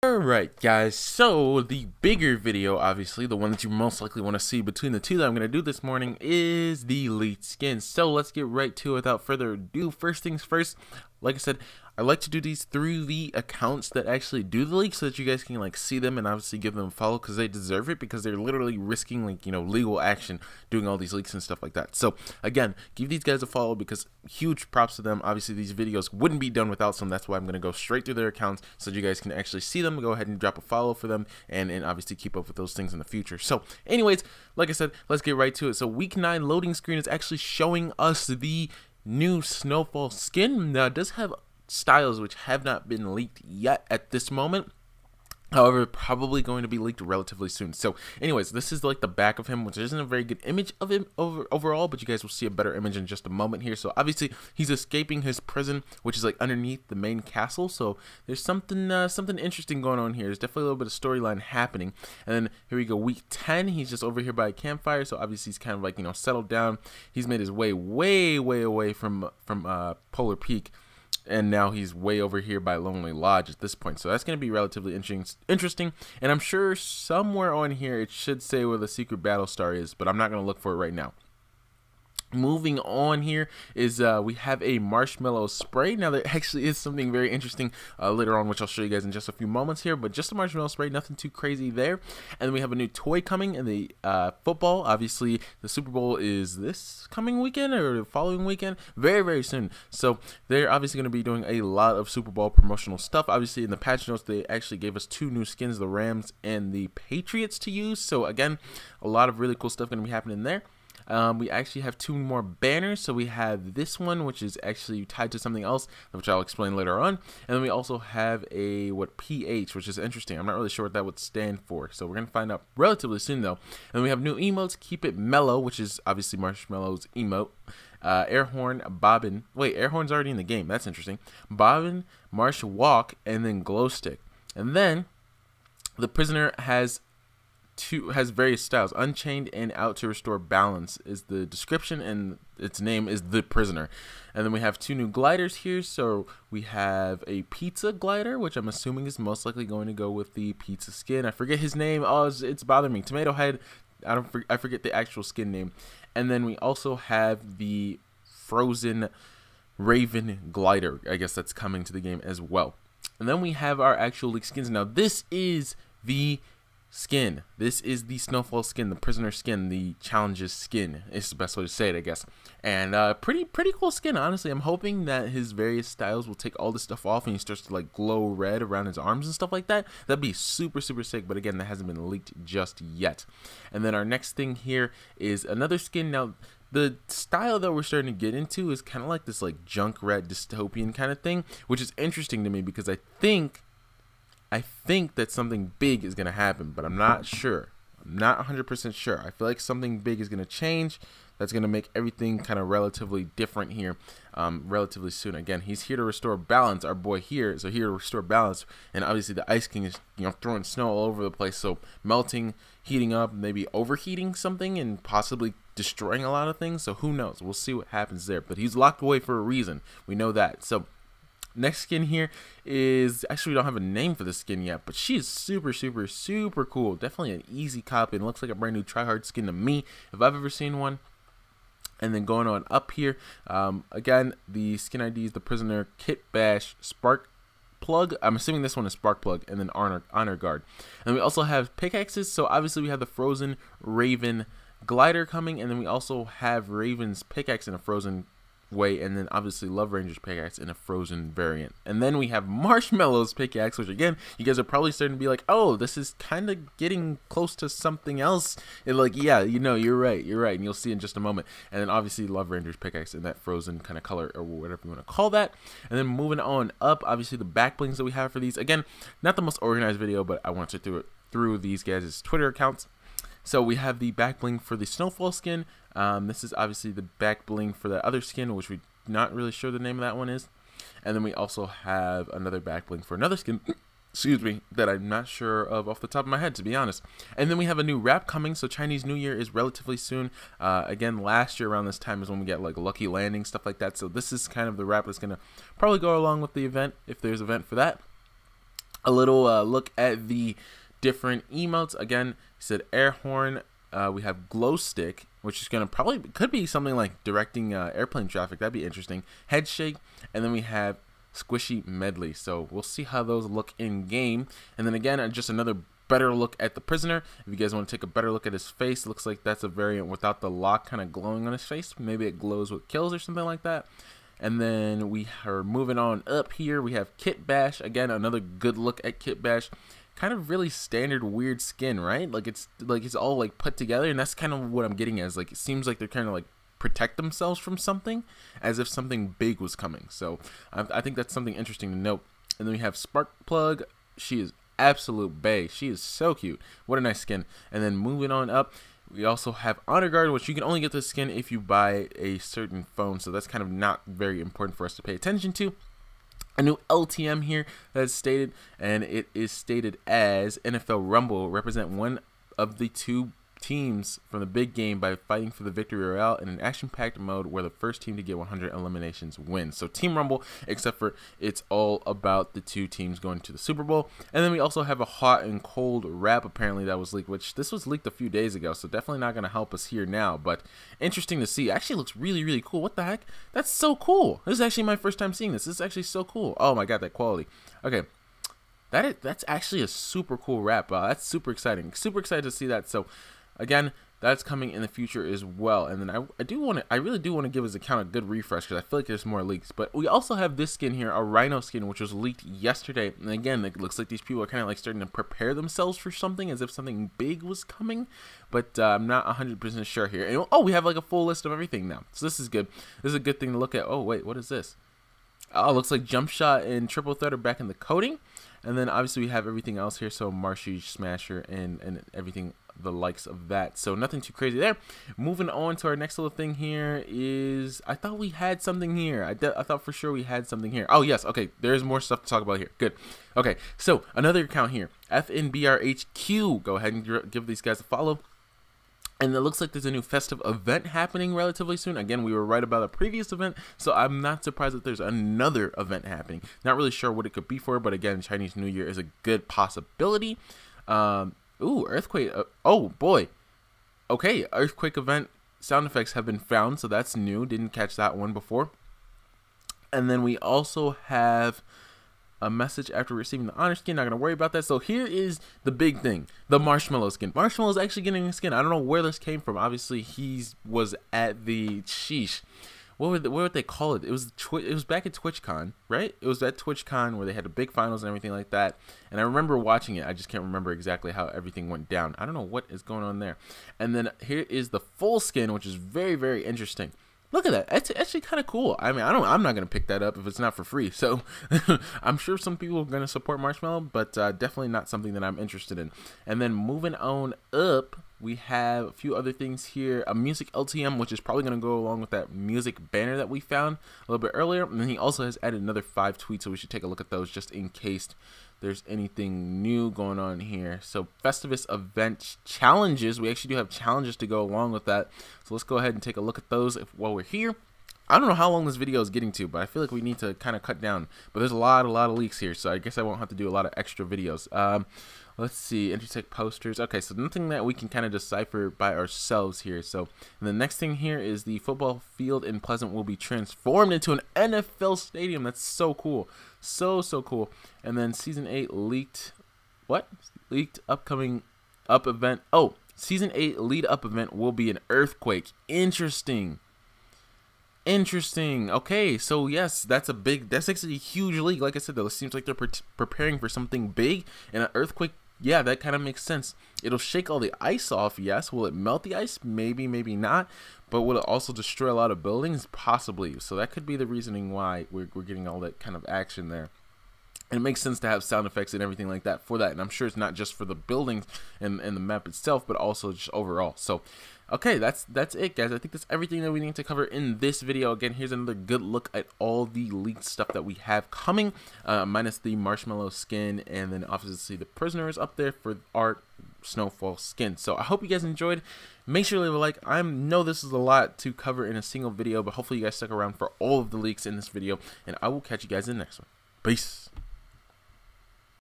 Alright guys, so the bigger video, obviously, the one that you most likely want to see between the two that I'm going to do this morning is the leaked skins. So let's get right to it without further ado. First things first, like I said, I like to do these through the accounts that actually do the leaks so that you guys can like see them and obviously give them a follow because they deserve it, because they're literally risking like, you know, legal action doing all these leaks and stuff like that. So again, give these guys a follow because huge props to them. Obviously these videos wouldn't be done without them. That's why I'm going to go straight through their accounts so that you guys can actually see them. Go ahead and drop a follow for them and obviously keep up with those things in the future. So anyways, like I said, let's get right to it. So week 9 loading screen is actually showing us the new Snowfall skin. Now it does have styles which have not been leaked yet at this moment. However, probably going to be leaked relatively soon. So anyways, this is like the back of him, which isn't a very good image of him overall, but you guys will see a better image in just a moment here. So obviously he's escaping his prison, which is like underneath the main castle. So there's something interesting going on here. There's definitely a little bit of storyline happening. And then here we go, week 10, he's just over here by a campfire. So obviously he's kind of like, you know, settled down. He's made his way way away from Polar Peak. And now he's way over here by Lonely Lodge at this point. So that's going to be relatively interesting. And I'm sure somewhere on here it should say where the secret battle star is, but I'm not going to look for it right now. Moving on here is we have a Marshmello spray. Now there actually is something very interesting later on, which I'll show you guys in just a few moments here, but just a Marshmello spray, nothing too crazy there. And then we have a new toy coming in the football. Obviously the Super Bowl is this coming weekend or the following weekend, very soon. So they're obviously going to be doing a lot of Super Bowl promotional stuff. Obviously in the patch notes they actually gave us 2 new skins, the Rams and the Patriots, to use. So again, a lot of really cool stuff going to be happening there. We actually have 2 more banners. So we have this one, which is actually tied to something else, which I'll explain later on. And then we also have a PH, which is interesting. I'm not really sure what that would stand for. So we're going to find out relatively soon though. And then we have new emotes, Keep It Mellow, which is obviously Marshmello's emote. Air horn, bobbin. Wait, air horn's already in the game. That's interesting. Bobbin, marsh walk, and then glow stick. And then the prisoner has various styles. Unchained and Out to Restore Balance is the description, and its name is the Prisoner. And then we have 2 new gliders here. So we have a pizza glider, which I'm assuming is most likely going to go with the pizza skin. I forget his name. Oh, it's bothering me. Tomato Head. I forget the actual skin name. And then we also have the Frozen Raven glider. I guess that's coming to the game as well. And then we have our actual leaked skins. Now this is the skin. This is the Snowfall skin, the prisoner skin, the challenges skin is the best way to say it, I guess. And pretty cool skin, honestly. I'm hoping that his various styles will take all this stuff off and he starts to like glow red around his arms and stuff like that. That'd be super sick, but again, that hasn't been leaked just yet. And then our next thing here is another skin. Now the style that we're starting to get into is kind of like this like Junkrat dystopian kind of thing, which is interesting to me because I think that something big is going to happen, but I'm not sure. I'm not 100% sure. I feel like something big is going to change. That's going to make everything kind of relatively different here relatively soon. Again, he's here to restore balance. Our boy here is here to restore balance. And obviously the Ice King is, you know, throwing snow all over the place. So melting, heating up, maybe overheating something and possibly destroying a lot of things. So who knows? We'll see what happens there. But he's locked away for a reason. We know that. So next skin here is, actually we don't have a name for the skin yet, but she is super cool. Definitely an easy copy and looks like a brand new tryhard skin to me if I've ever seen one. And then going on up here, again, the skin ID is the Prisoner, Kit Bash, Spark Plug. I'm assuming this one is Spark Plug, and then Honor Guard. And we also have pickaxes. So obviously we have the Frozen Raven glider coming, and then we also have Raven's pickaxe in a frozen way, and then obviously Love Ranger's pickaxe in a frozen variant. And then we have Marshmello's pickaxe, which again, you guys are probably starting to be like, oh, this is kind of getting close to something else. And like, yeah, you know, you're right, and you'll see in just a moment. And then obviously Love Ranger's pickaxe in that frozen kind of color, or whatever you want to call that. And then moving on up, obviously the back blings that we have for these. Again, not the most organized video, but I want to do it through these guys' Twitter accounts. So we have the back bling for the Snowfall skin. This is obviously the back bling for the other skin, which we're not really sure the name of that one is. And then we also have another back bling for another skin, excuse me, that I'm not sure of off the top of my head, to be honest. And then we have a new wrap coming, so Chinese New Year is relatively soon. Again, last year around this time is when we get like Lucky Landing, stuff like that. So this is kind of the wrap that's going to probably go along with the event, if there's an event for that. a little look at the different emotes. Again, he said air horn. We have glow stick, which is gonna probably could be something like directing airplane traffic. That'd be interesting. Head shake, and then we have squishy medley. So we'll see how those look in game. And then again, just another better look at the prisoner. If you guys want to take a better look at his face, it looks like that's a variant without the lock kind of glowing on his face. Maybe it glows with kills or something like that. And then we are moving on up here. We have Kit Bash. Again, another good look at Kit Bash. Kind of really standard weird skin, right? Like it's all like put together, and that's kind of what I'm getting at. Is like it seems like they're kind of like protect themselves from something, as if something big was coming. So I think that's something interesting to note. And then we have Sparkplug. She is absolute bae. She is so cute. What a nice skin. And then moving on up, we also have Honor Guard, which you can only get this skin if you buy a certain phone. So that's kind of not very important for us to pay attention to. A new LTM here that's stated, and it is stated as NFL Rumble represent one of the two teams from the big game by fighting for the victory royale in an action-packed mode where the first team to get 100 eliminations wins. So Team Rumble, except for it's all about the two teams going to the Super Bowl. And then we also have a hot and cold rap apparently that was leaked, which this was leaked a few days ago, so definitely not going to help us here now, but interesting to see. It actually looks really, really cool. What the heck? That's so cool. This is actually my first time seeing this. This is actually so cool. Oh my god, that quality. Okay. That's actually a super cool rap. That's super exciting. Super excited to see that. So again, that's coming in the future as well. And then I really do want to give his account a good refresh because I feel like there's more leaks. But we also have this skin here, a Rhino skin, which was leaked yesterday. And again, it looks like these people are kind of like starting to prepare themselves for something, as if something big was coming. But I'm not 100% sure here. And, oh, we have like a full list of everything now. So this is good. This is a good thing to look at. Oh, wait, what is this? Oh, looks like Jump Shot and Triple Threat are back in the coding. And then obviously we have everything else here. So Marshy, Smasher, and everything the likes of that. So nothing too crazy there. Moving on to our next little thing here is, I thought we had something here. I thought for sure we had something here. Oh yes, okay, there's more stuff to talk about here. Good. Okay, so another account here, FNBRHQ. Go ahead and give these guys a follow. And it looks like there's a new festive event happening relatively soon. Again, we were right about a previous event, so I'm not surprised that there's another event happening. Not really sure what it could be for, but again, Chinese New Year is a good possibility. Ooh, earthquake. Oh boy. Okay, earthquake event sound effects have been found, so that's new. Didn't catch that one before. And then we also have a message after receiving the honor skin. Not gonna worry about that. So here is the big thing, the Marshmello skin. Marshmello is actually getting a skin. I don't know where this came from. Obviously, he was at the sheesh. What would they call it? It was back at TwitchCon, right? It was at TwitchCon where they had the big finals and everything like that. And I remember watching it. I just can't remember exactly how everything went down. I don't know what is going on there. And then here is the full skin, which is very, very interesting. Look at that. It's actually kind of cool. I mean, I'm not going to pick that up if it's not for free. So I'm sure some people are going to support Marshmello, but definitely not something that I'm interested in. And then moving on up, we have a few other things here. A music LTM, which is probably going to go along with that music banner that we found a little bit earlier. And then he also has added another 5 tweets, so we should take a look at those just in case there's anything new going on here. So Festivus event challenges. We actually do have challenges to go along with that. So let's go ahead and take a look at those while we're here. I don't know how long this video is getting to, but I feel like we need to kind of cut down. But there's a lot of leaks here, so I guess I won't have to do a lot of extra videos. Let's see, Intertech posters. Okay, so nothing that we can kind of decipher by ourselves here. So and the next thing here is the football field in Pleasant will be transformed into an NFL stadium. That's so cool. So cool. And then season 8 leaked, what? Leaked upcoming up event. Oh, season 8 lead up event will be an earthquake. Interesting. Okay, so yes, that's actually a huge leak. Like I said, though, it seems like they're preparing for something big, and an earthquake. Yeah, that kind of makes sense. It'll shake all the ice off, yes. Will it melt the ice? Maybe, maybe not. But will it also destroy a lot of buildings? Possibly. So that could be the reasoning why we're getting all that kind of action there. And it makes sense to have sound effects and everything like that for that. And I'm sure it's not just for the buildings and the map itself, but also just overall. So, okay, that's it, guys. I think that's everything that we need to cover in this video. Again, here's another good look at all the leaked stuff that we have coming, minus the Marshmello skin, and then obviously the prisoner is up there for our Snowfall skin. So I hope you guys enjoyed. Make sure to leave a like. I know this is a lot to cover in a single video, but hopefully you guys stuck around for all of the leaks in this video, and I will catch you guys in the next one. Peace.